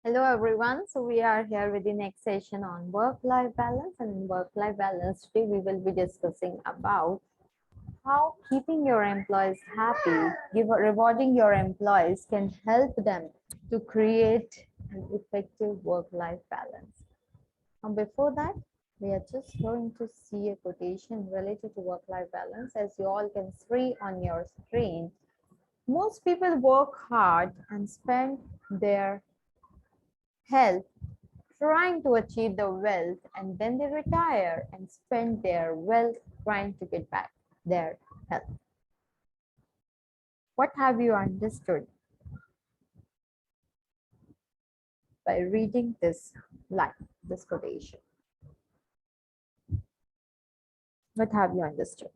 Hello everyone. So we are here with the next session on work-life balance, and in work-life balance today we will be discussing about how keeping your employees happy, rewarding your employees can help them to create an effective work-life balance. And before that, we are just going to see a quotation related to work-life balance. As you all can see on your screen, most people work hard and spend their health trying to achieve the wealth, and then they retire and spend their wealth trying to get back their health. What have you understood by reading this line, this quotation? What have you understood?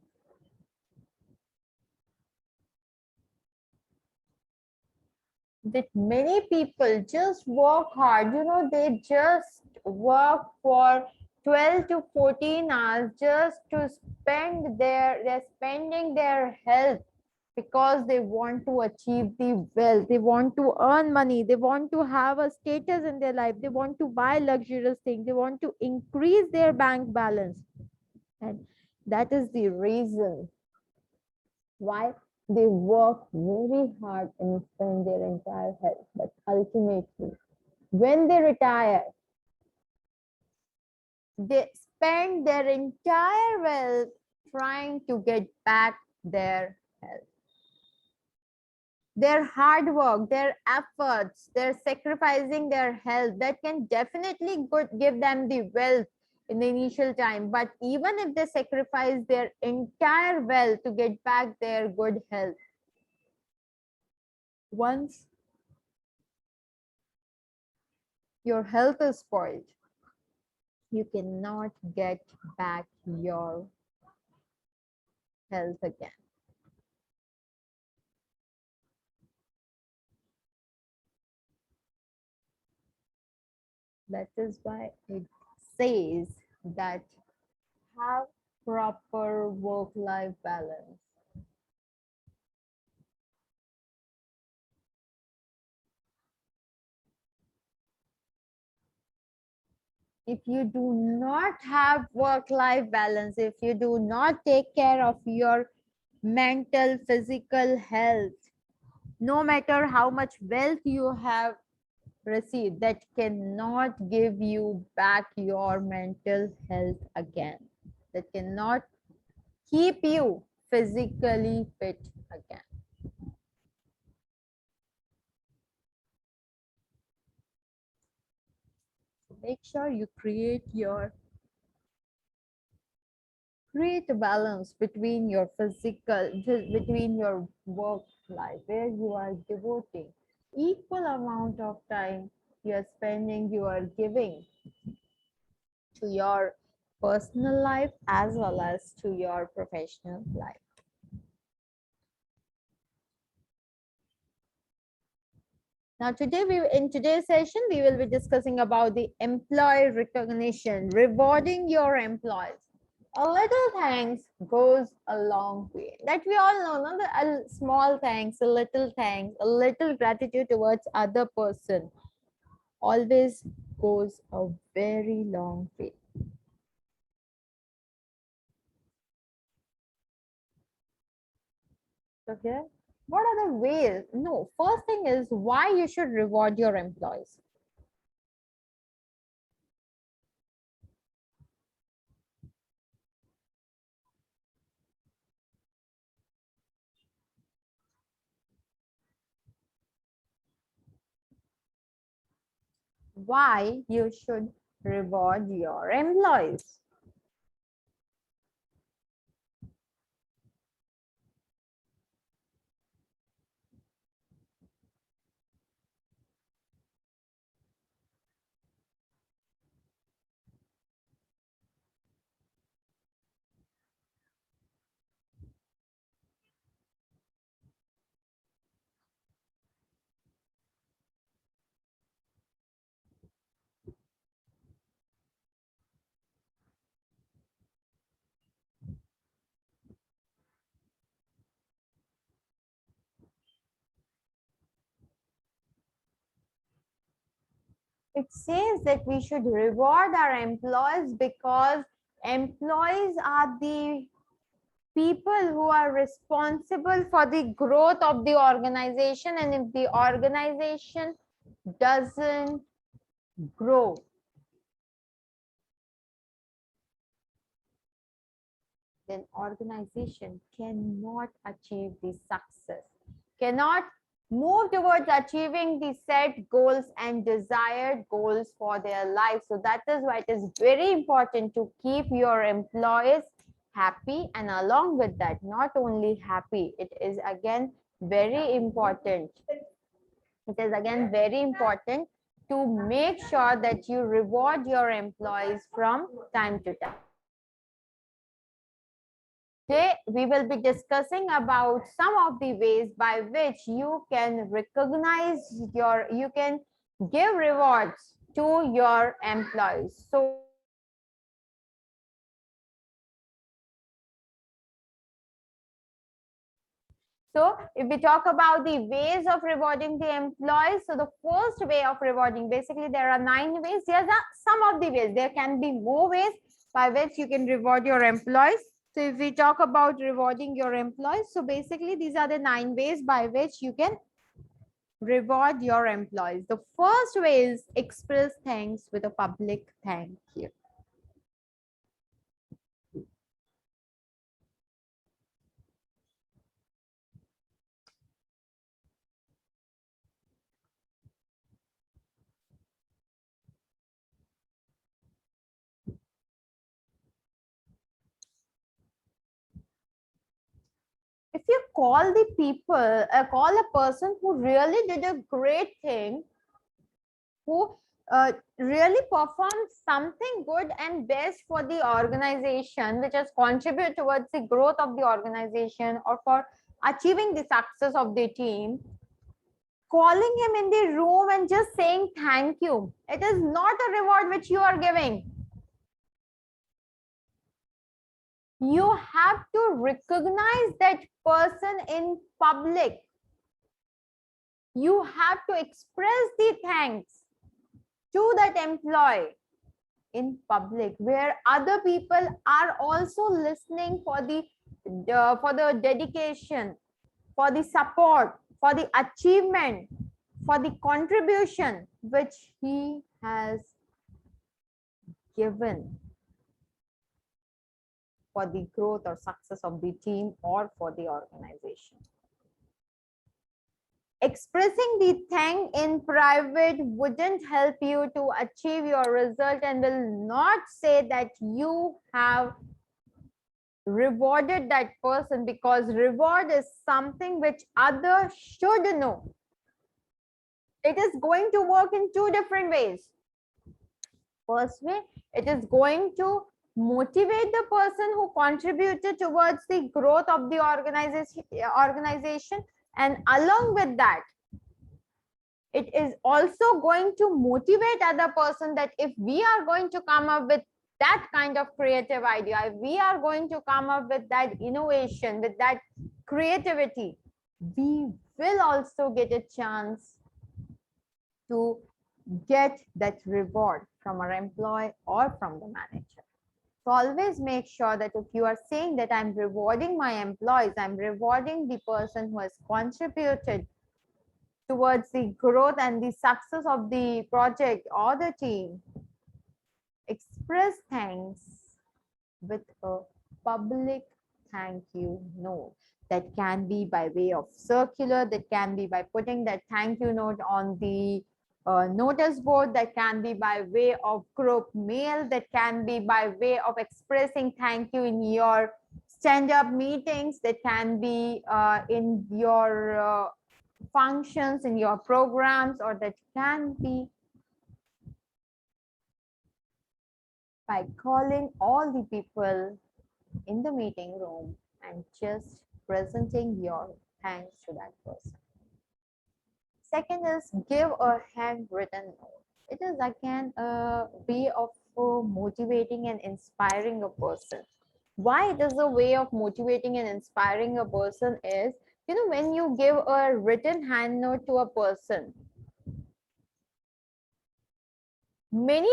That many people just work hard, they just work for 12 to 14 hours just to they're spending their health because they want to achieve the wealth, they want to earn money, they want to have a status in their life, they want to buy luxurious things, they want to increase their bank balance. And that is the reason why they work very hard and spend their entire health. But ultimately, when they retire, they spend their entire wealth trying to get back their health. Their hard work, their efforts, their sacrificing their health, that can definitely give them the wealth in the initial time. But even if they sacrifice their entire wealth to get back their good health, once your health is spoiled, you cannot get back your health again. That is why it says that have proper work-life balance. If you do not have work-life balance, if you do not take care of your mental, physical health, no matter how much wealth you have received, that cannot give you back your mental health again. That cannot keep you physically fit again. Make sure you create a balance between your between your work life, where you are devoting equal amount of time you are spending, you are giving to your personal life as well as to your professional life. Now in today's session, we will be discussing about the employee recognition, rewarding your employees. A little thanks goes a long way. That we all know, no? A small thanks, a little gratitude towards other person always goes a very long way. Okay. What are the ways? No, first thing is why you should reward your employees. Why you should reward your employees. It says that we should reward our employees because employees are the people who are responsible for the growth of the organization, and if the organization doesn't grow, then organization cannot achieve the success, cannot move towards achieving the set goals and desired goals for their life. So that is why it is very important to keep your employees happy, and along with that, not only happy, it is again very important. It is again very important to make sure that you reward your employees from time to time. Today, we will be discussing about some of the ways by which you can recognize you can give rewards to your employees. So if we talk about the ways of rewarding the employees, so the first way of rewarding, basically there are 9 ways. Here are some of the ways. There can be more ways by which you can reward your employees. So if we talk about rewarding your employees, so basically these are the 9 ways by which you can reward your employees. The first way is express thanks with a public thank you. If you call the people, call a person who really did a great thing, who really performed something good and best for the organization, which has contributed towards the growth of the organization or for achieving the success of the team, calling him in the room and just saying thank you, it is not a reward which you are giving. You have to recognize that person in public. You have to express the thanks to that employee in public, where other people are also listening for the dedication, for the support, for the achievement, for the contribution which he has given for the growth or success of the team or for the organization. Expressing the thank in private wouldn't help you to achieve your result and will not say that you have rewarded that person, because reward is something which others should know. It is going to work in 2 different ways. First way, it is going to motivate the person who contributed towards the growth of the organization, and along with that, it is also going to motivate other person that if we are going to come up with that kind of creative idea, if we are going to come up with that innovation, with that creativity, we will also get a chance to get that reward from our employee or from the manager. So always make sure that if you are saying that I'm rewarding my employees, I'm rewarding the person who has contributed towards the growth and the success of the project or the team, express thanks with a public thank you note. That can be by way of circular, that can be by putting that thank you note on the notice board, that can be by way of group mail, that can be by way of expressing thank you in your stand-up meetings, that can be in your functions, in your programs, or that can be by calling all the people in the meeting room and just presenting your thanks to that person. Second is give a handwritten note. It is again a way of motivating and inspiring a person. Why it is a way of motivating and inspiring a person is, when you give a written hand note to a person, Many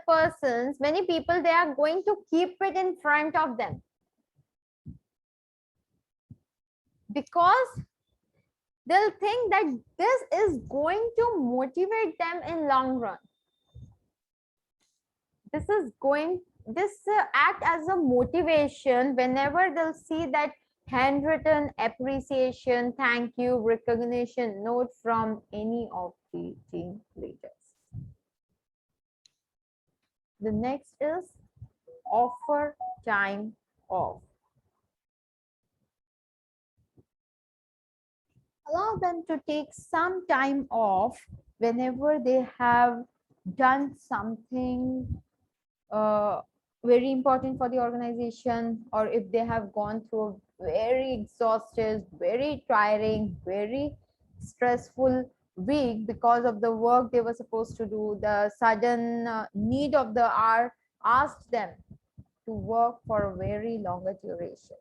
persons, many people, they are going to keep it in front of them because they'll think that this is going to motivate them in long run. This act as a motivation whenever they'll see that handwritten appreciation, thank you, recognition note from any of the team leaders. The next is offer time off. Allow them to take some time off whenever they have done something very important for the organization, or if they have gone through a very exhausted, very tiring, very stressful week because of the work they were supposed to do. The sudden need of the hour asked them to work for a very longer duration.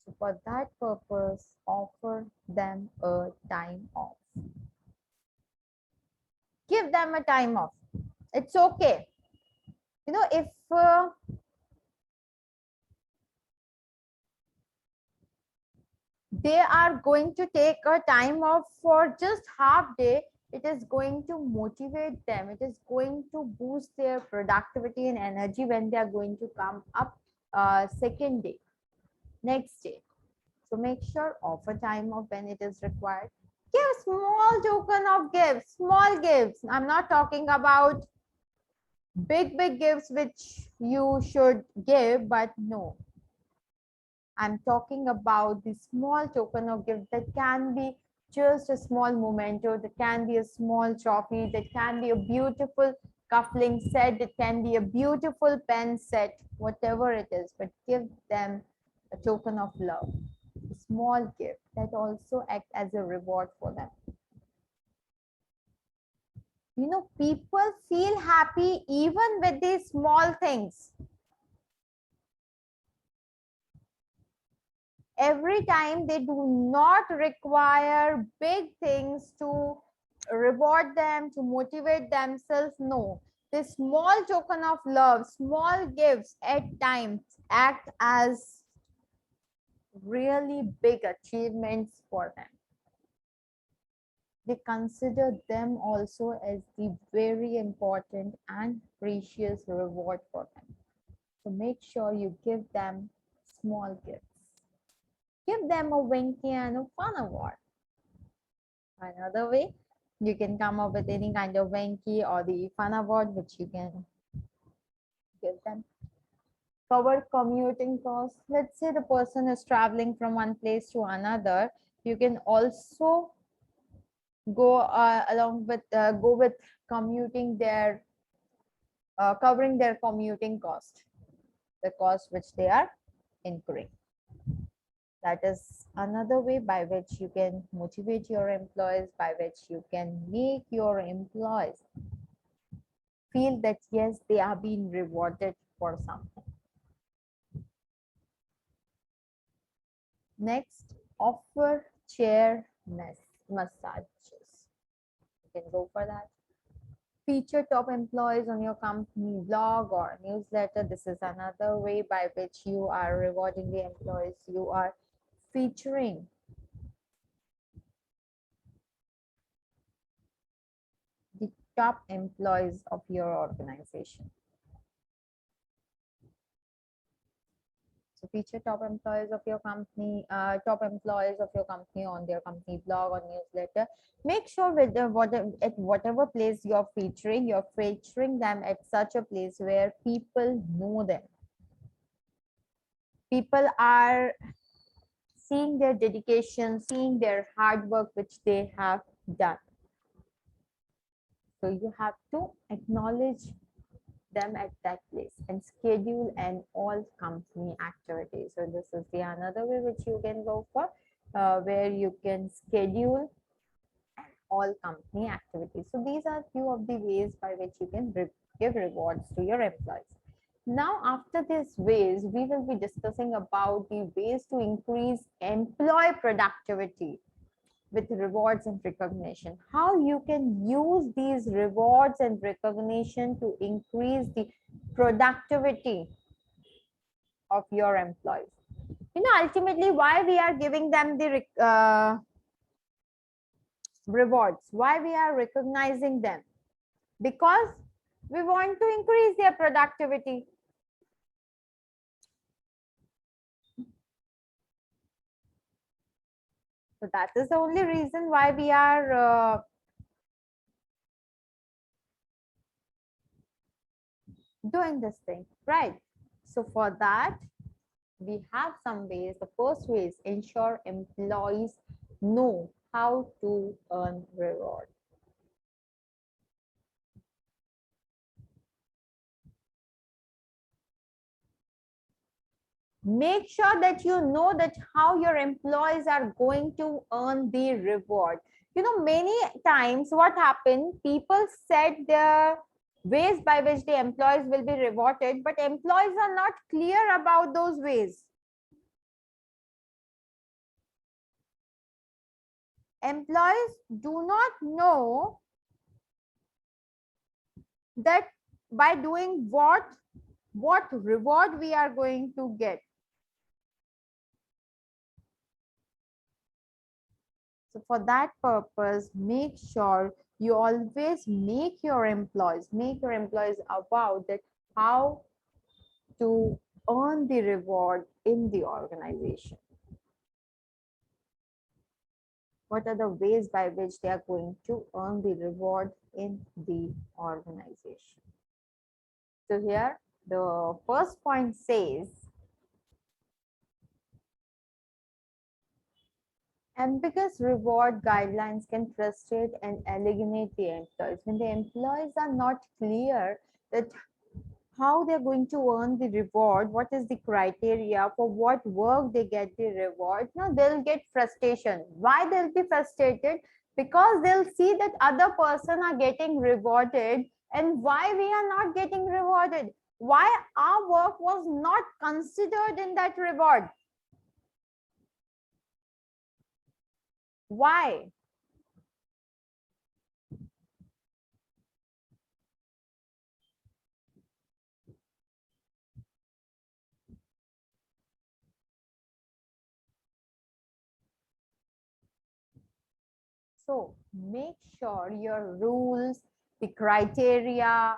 So for that purpose, offer them a time off. Give them a time off. It's okay. You know, if they are going to take a time off for just half day, it is going to motivate them. It is going to boost their productivity and energy when they are going to come up second day, next day. So make sure offer time off when it is required. Give small token of gifts, small gifts. I'm not talking about big gifts which you should give, but no. I'm talking about the small token of gift that can be just a small memento, that can be a small trophy, that can be a beautiful cuffling set, it can be a beautiful pen set, whatever it is, but give them a token of love, a small gift that also act as a reward for them. You know, people feel happy even with these small things. Every time they do not require big things to reward them, to motivate themselves. No, this small token of love, small gifts at times act as really big achievements for them. They consider them also as the very important and precious reward for them. So make sure you give them small gifts. Give them a Winky and a Fun Award. Another way, you can come up with any kind of Winky or the Fun Award which you can give them. Cover commuting costs. Let's say the person is traveling from one place to another. You can also go go with commuting their covering their commuting cost, the cost which they are incurring. That is another way by which you can motivate your employees, by which you can make your employees feel that yes, they are being rewarded for something. Next, offer chair massages. You can go for that. Feature top employees on your company blog or newsletter. This is another way by which you are rewarding the employees. You are featuring the top employees of your organization. So feature top employees of your company, on their company blog or newsletter. Make sure with at whatever place you're featuring them at such a place where people know them. People are seeing their dedication, seeing their hard work which they have done. So you have to acknowledge them at that place and schedule an all company activity. So this is the another way which you can go for, where you can schedule all company activities. So these are few of the ways by which you can give rewards to your employees. Now, after these ways, we will be discussing about the ways to increase employee productivity. with rewards and recognition. How you can use these rewards and recognition to increase the productivity of your employees. You know, ultimately, why we are giving them the rewards, why we are recognizing them? Because we want to increase their productivity. So that is the only reason why we are doing this thing, right? So for that, we have some ways. The first way is ensure employees know how to earn reward. Make sure that you know that how your employees are going to earn the reward. You know, many times what happened, people set the ways by which the employees will be rewarded, but employees are not clear about those ways. Employees do not know that by doing what reward we are going to get. So for that purpose, make sure you always make your employees about that how to earn the reward in the organization. What are the ways by which they are going to earn the reward in the organization? So here the first point says, ambiguous reward guidelines can frustrate and alienate the employees. When the employees are not clear that how they're going to earn the reward, what is the criteria for what work they get the reward, now they'll get frustration. Why they'll be frustrated? Because they'll see that other person are getting rewarded and why we are not getting rewarded. Why our work was not considered in that reward? Why? So make sure your rules, the criteria,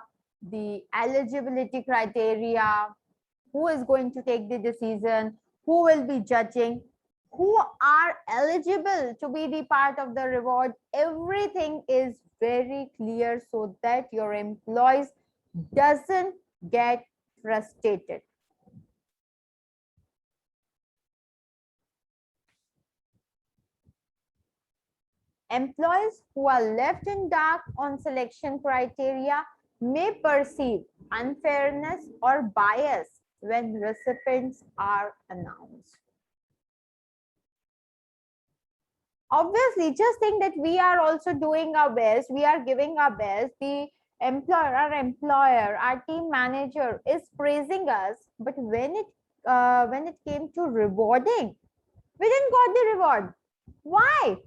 the eligibility criteria, who is going to take the decision, who will be judging, who are eligible to be the part of the reward, everything is very clear so that your employees doesn't get frustrated. Employees who are left in dark on selection criteria may perceive unfairness or bias when recipients are announced. Obviously, just think that we are also doing our best, we are giving our best. The employer, our team manager is praising us, but when it came to rewarding, we didn't got the reward. Why?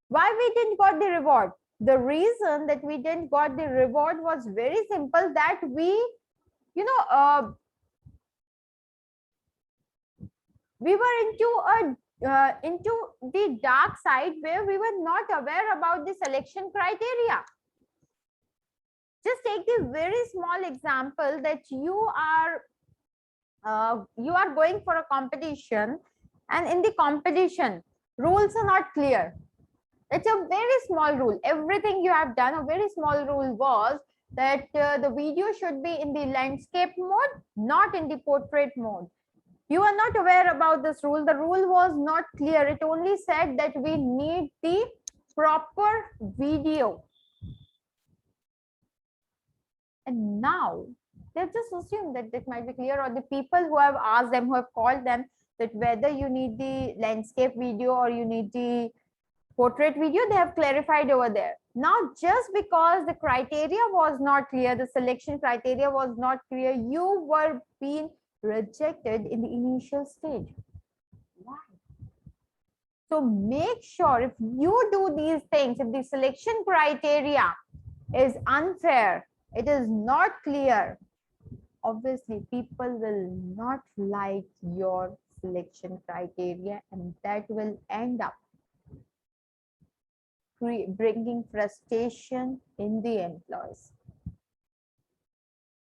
Why we didn't got the reward? The reason that we didn't got the reward was very simple, that we, we were into the dark side where we were not aware about the selection criteria. Just take the very small example that you are going for a competition, and in the competition rules are not clear. It's a very small rule. Everything you have done, a very small rule was that the video should be in the landscape mode, not in the portrait mode. You are not aware about this rule. The rule was not clear. It only said that we need the proper video. And now they've just assumed that it might be clear, or the people who have asked them, who have called them, that whether you need the landscape video or you need the portrait video, they have clarified over there. Now, just because the criteria was not clear, the selection criteria was not clear, you were being rejected in the initial stage. Why? So make sure if you do these things, if the selection criteria is unfair, it is not clear, obviously people will not like your selection criteria, and that will end up bringing frustration in the employees.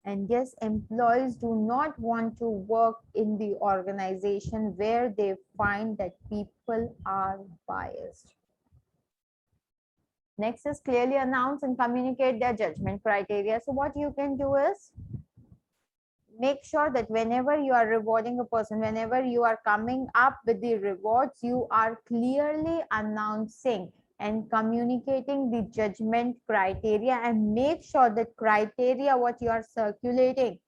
And yes, employees do not want to work in the organization where they find that people are biased. Next is clearly announce and communicate their judgment criteria. So what you can do is make sure that whenever you are rewarding a person, whenever you are coming up with the rewards, you are clearly announcing and communicating the judgment criteria, and make sure that criteria what you are circulating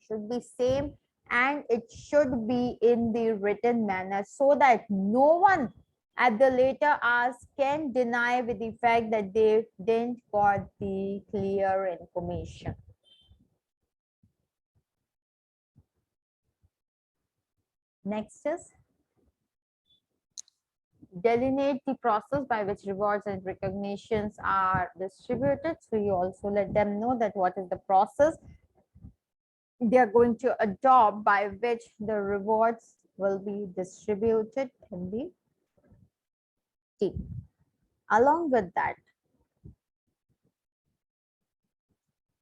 should be same, and it should be in the written manner, so that no one at the later hours can deny with the fact that they didn't got the clear information. Next is delineate the process by which rewards and recognitions are distributed. So you also let them know that what is the process they are going to adopt by which the rewards will be distributed in the team. Along with that,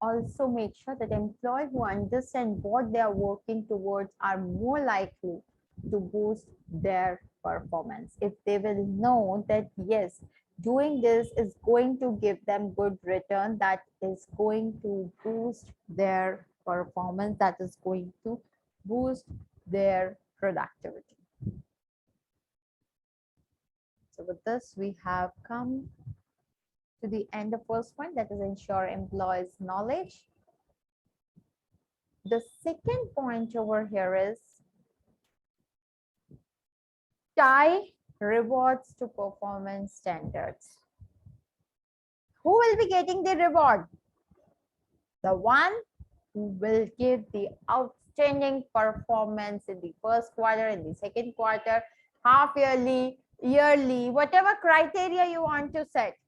also make sure that employees who understand what they are working towards are more likely to boost their performance. If they will know that yes, doing this is going to give them good return, that is going to boost their performance, that is going to boost their productivity. So with this, we have come to the end of first point, that is ensure employees knowledge. The second point over here is tie rewards to performance standards. Who will be getting the reward? The one who will give the outstanding performance in the first quarter, in the second quarter, half yearly, yearly, whatever criteria you want to set.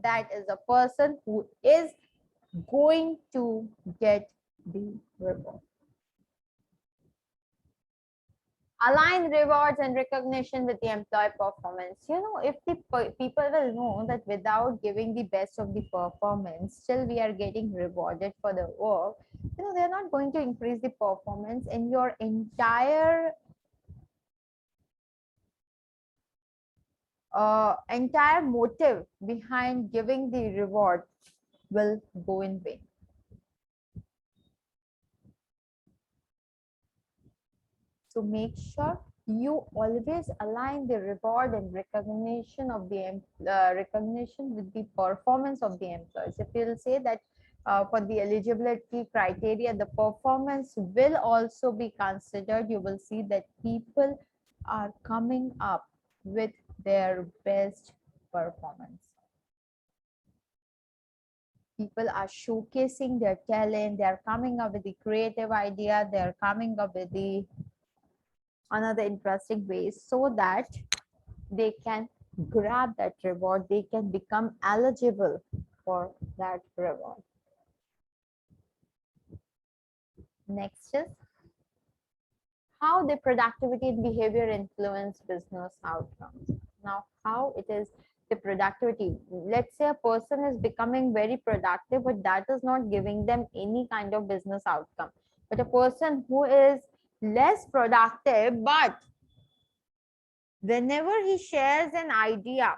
That is a person who is going to get the reward. Align rewards and recognition with the employee performance. You know, if the people will know that without giving the best of the performance, still we are getting rewarded for the work, you know, they're not going to increase the performance, and your entire motive behind giving the reward will go in vain. So make sure you always align the reward and recognition of the recognition with the performance of the employees. If you'll say that for the eligibility criteria, the performance will also be considered, you will see that people are coming up with their best performance. People are showcasing their talent, they are coming up with the creative idea, they are coming up with the another interesting ways, so that they can grab that reward, they can become eligible for that reward. Next is how the productivity and behavior influence business outcomes. Now, how it is the productivity. Let's say a person is becoming very productive, but that is not giving them any kind of business outcome. But a person who is less productive, but whenever he shares an idea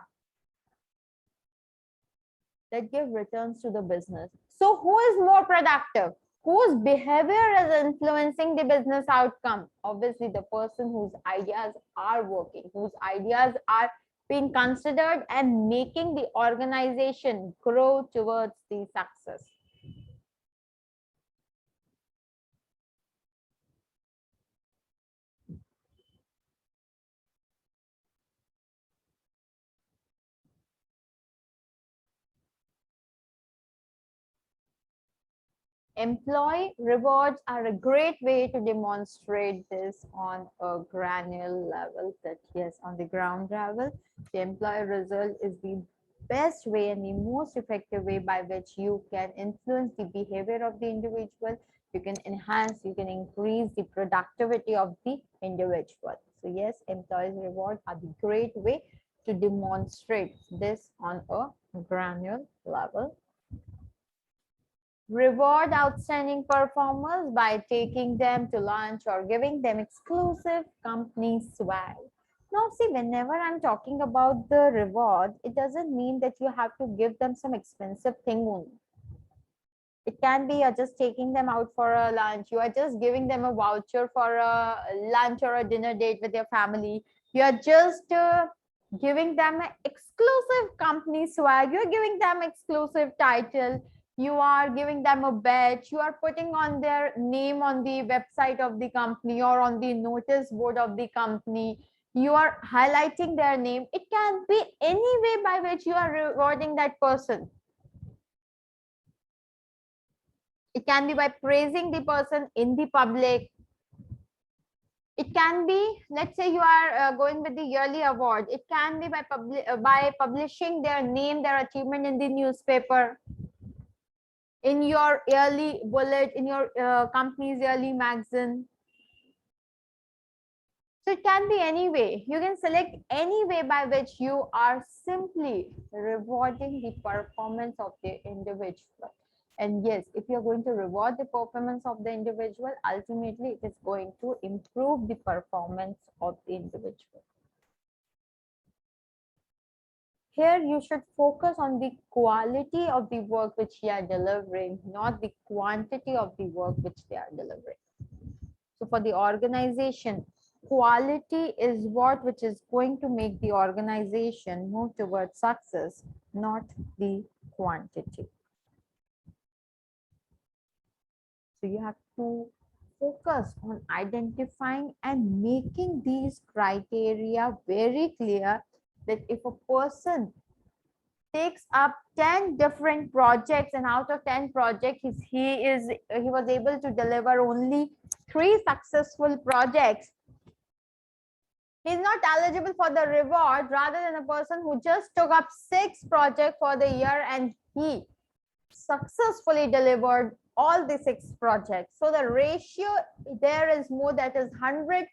that give returns to the business. So who is more productive? Whose behavior is influencing the business outcome? Obviously, the person whose ideas are working, whose ideas are being considered and making the organization grow towards the success. employee rewards are a great way to demonstrate this on a granular level, that yes, on the ground level, the employee result is the best way and the most effective way by which you can influence the behavior of the individual. You can enhance, you can increase the productivity of the individual. So yes, employees reward are the great way to demonstrate this on a granular level. Reward outstanding performers by taking them to lunch or giving them exclusive company swag. Now, see, whenever I'm talking about the reward, it doesn't mean that you have to give them some expensive thing only. It can be you're just taking them out for a lunch. You are just giving them a voucher for a lunch or a dinner date with your family. You are just giving them an exclusive company swag. You're giving them exclusive title. You are giving them a badge. You are putting on their name on the website of the company or on the notice board of the company. You are highlighting their name. It can be any way by which you are rewarding that person. It can be by praising the person in the public. It can be, let's say you are going with the yearly award. It can be by publishing their name, their achievement in the newspaper, in your yearly bullet, in your company's yearly magazine. So it can be any way. You can select any way by which you are simply rewarding the performance of the individual. And yes, if you're going to reward the performance of the individual, ultimately it is going to improve the performance of the individual. Here you should focus on the quality of the work which you are delivering, not the quantity of the work which they are delivering. So for the organization, quality is what which is going to make the organization move towards success, not the quantity. So you have to focus on identifying and making these criteria very clear, that if a person takes up 10 different projects and out of 10 projects he was able to deliver only 3 successful projects, he's not eligible for the reward, rather than a person who just took up 6 projects for the year and he successfully delivered all the 6 projects. So the ratio there is more, that is 100%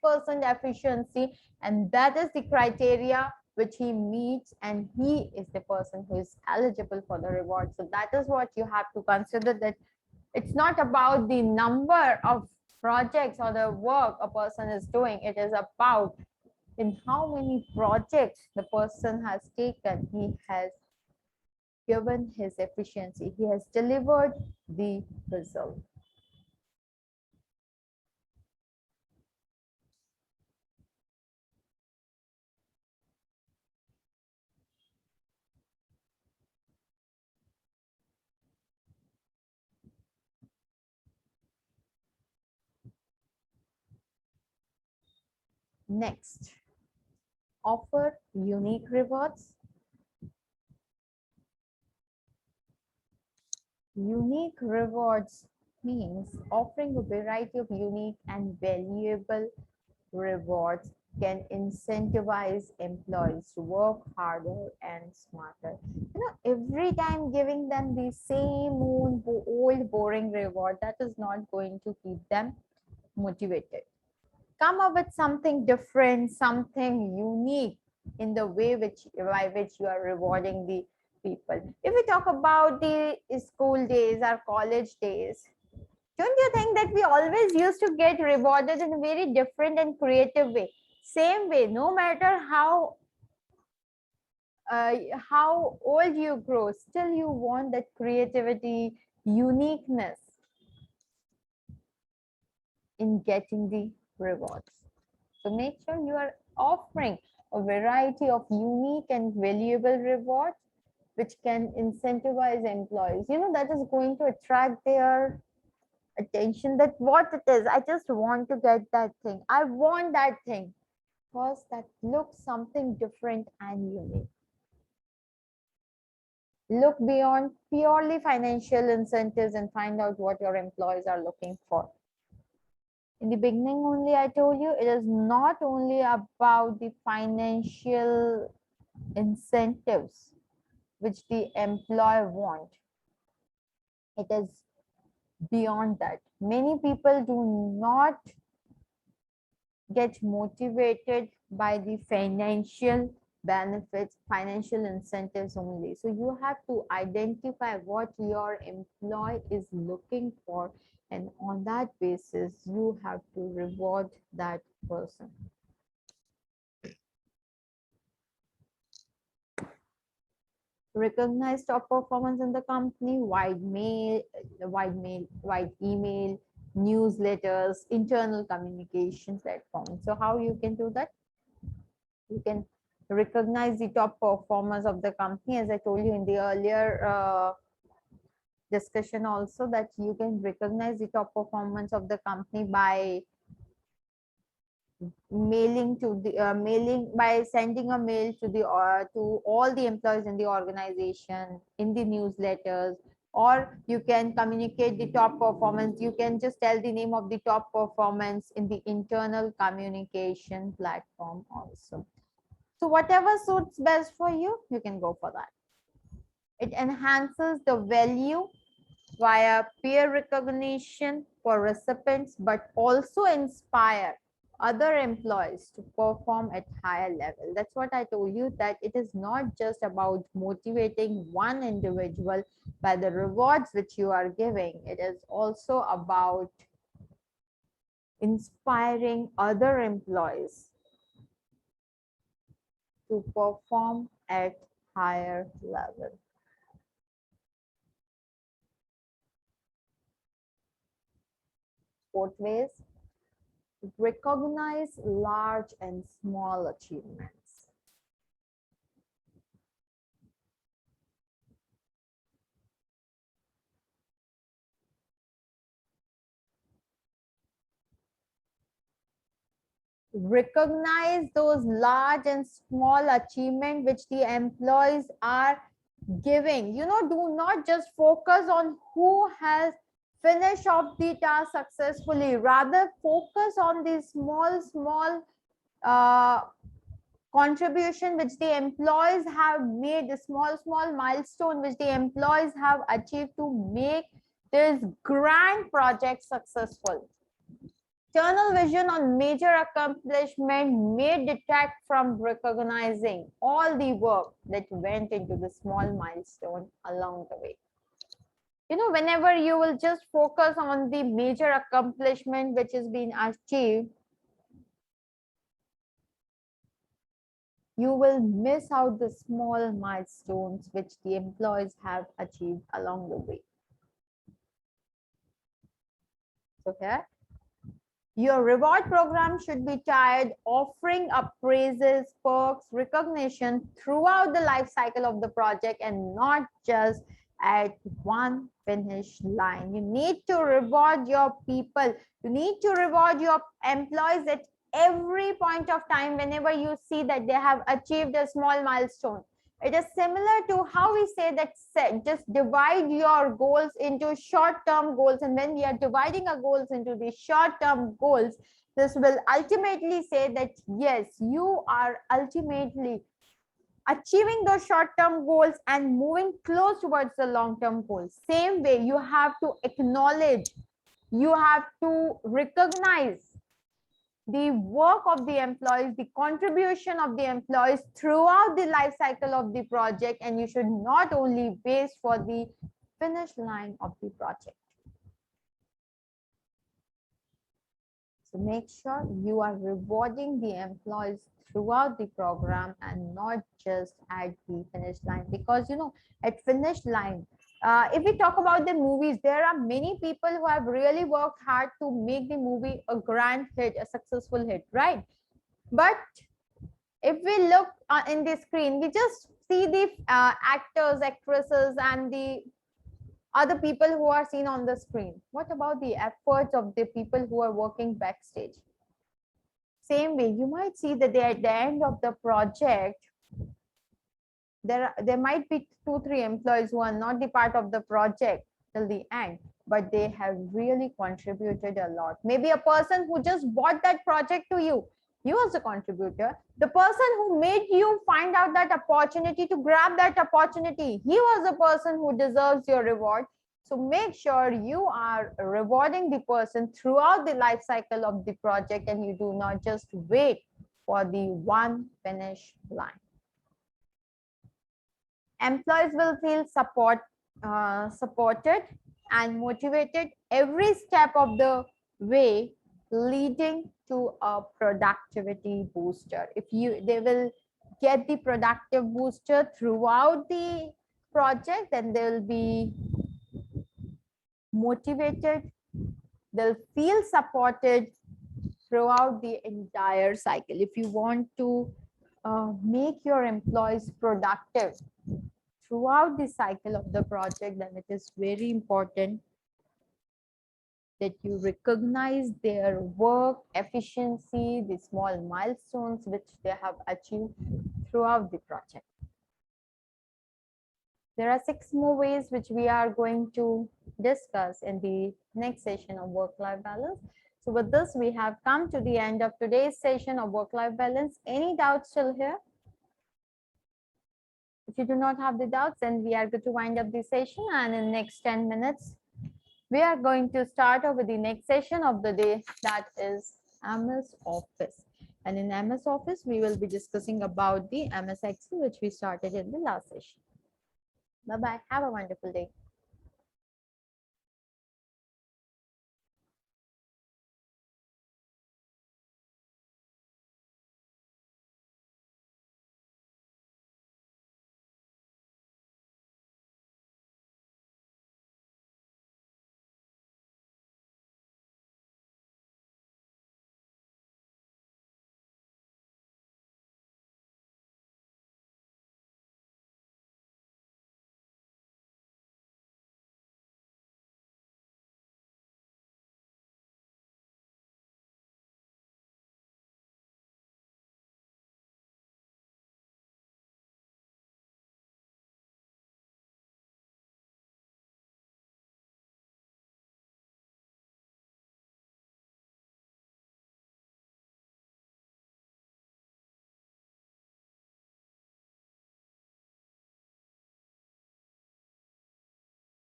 efficiency, and that is the criteria which he meets, and he is the person who is eligible for the reward. So that is what you have to consider, that it's not about the number of projects or the work a person is doing. It is about in how many projects the person has taken, he has given his efficiency, he has delivered the result. Next, offer unique rewards. Unique rewards means offering a variety of unique and valuable rewards can incentivize employees to work harder and smarter. Every time giving them the same old boring reward, that is not going to keep them motivated. Come up with something different, something unique in the way by which you are rewarding the people. If we talk about the school days or college days, don't you think that we always used to get rewarded in a very different and creative way? Same way, no matter how old you grow, still you want that creativity, uniqueness in getting the rewards. So make sure you are offering a variety of unique and valuable rewards which can incentivize employees. That is going to attract their attention, that what it is, I just want to get that thing. I want that thing because that looks something different and unique. Look beyond purely financial incentives and find out what your employees are looking for. In the beginning only, I told you, it is not only about the financial incentives which the employer want. It is beyond that. Many people do not get motivated by the financial benefits, financial incentives only. So you have to identify what your employee is looking for, and on that basis, you have to reward that person. Recognize top performance in the company, wide email, newsletters, internal communication platforms. So how you can do that? You can recognize the top performers of the company, as I told you in the earlier discussion also, that you can recognize the top performance of the company by mailing by sending a mail to all the employees in the organization, in the newsletters, or you can communicate the top performance. You can just tell the name of the top performance in the internal communication platform also. So whatever suits best for you, you can go for that. It enhances the value via peer recognition for recipients, but also inspire other employees to perform at higher level. That's what I told you, that it is not just about motivating one individual by the rewards which you are giving. It is also about inspiring other employees to perform at higher level. Fourth ways, recognize large and small achievements. Recognize those large and small achievements which the employees are giving. Do not just focus on who has finished off the task successfully. Rather, focus on the small uh, contribution which the employees have made, the small milestone which the employees have achieved to make this grand project successful. Tunnel vision on major accomplishment may detract from recognizing all the work that went into the small milestone along the way. Whenever you will just focus on the major accomplishment which has been achieved, you will miss out the small milestones which the employees have achieved along the way. So here, your reward program should be tied, offering appraisals, perks, recognition throughout the life cycle of the project and not just at one finish line. You need to reward your people. You need to reward your employees at every point of time whenever you see that they have achieved a small milestone. It is similar to how we say that just divide your goals into short-term goals. And when we are dividing our goals into the short-term goals, this will ultimately say that, yes, you are ultimately achieving those short-term goals and moving close towards the long-term goals. Same way, you have to acknowledge, you have to recognize the work of the employees, the contribution of the employees throughout the life cycle of the project, and you should not only wait for the finish line of the project. So make sure you are rewarding the employees throughout the program and not just at the finish line, because at finish line, if we talk about the movies, there are many people who have really worked hard to make the movie a grand hit, a successful hit, right? But if we look in the screen, we just see the actors, actresses, and the other people who are seen on the screen. What about the efforts of the people who are working backstage? Same way, you might see that they at the end of the project, there might be 2-3 employees who are not the part of the project till the end, but they have really contributed a lot. Maybe a person who just bought that project to you, he was a contributor. The person who made you find out that opportunity to grab that opportunity, he was a person who deserves your reward. So make sure you are rewarding the person throughout the life cycle of the project, and you do not just wait for the one finish line. Employees will feel supported and motivated every step of the way, leading to a productivity booster. They will get the productive booster throughout the project, then they'll be motivated, they'll feel supported throughout the entire cycle. If you want to make your employees productive throughout the cycle of the project, then it is very important that you recognize their work efficiency, the small milestones which they have achieved throughout the project. There are 6 more ways which we are going to discuss in the next session of work-life balance. So with this, we have come to the end of today's session of work-life balance. Any doubts still here? If you do not have the doubts, then we are going to wind up the session, and in the next 10 minutes, we are going to start over the next session of the day, that is MS Office. And in MS Office, we will be discussing about the MS Excel, which we started in the last session. Bye-bye. Have a wonderful day.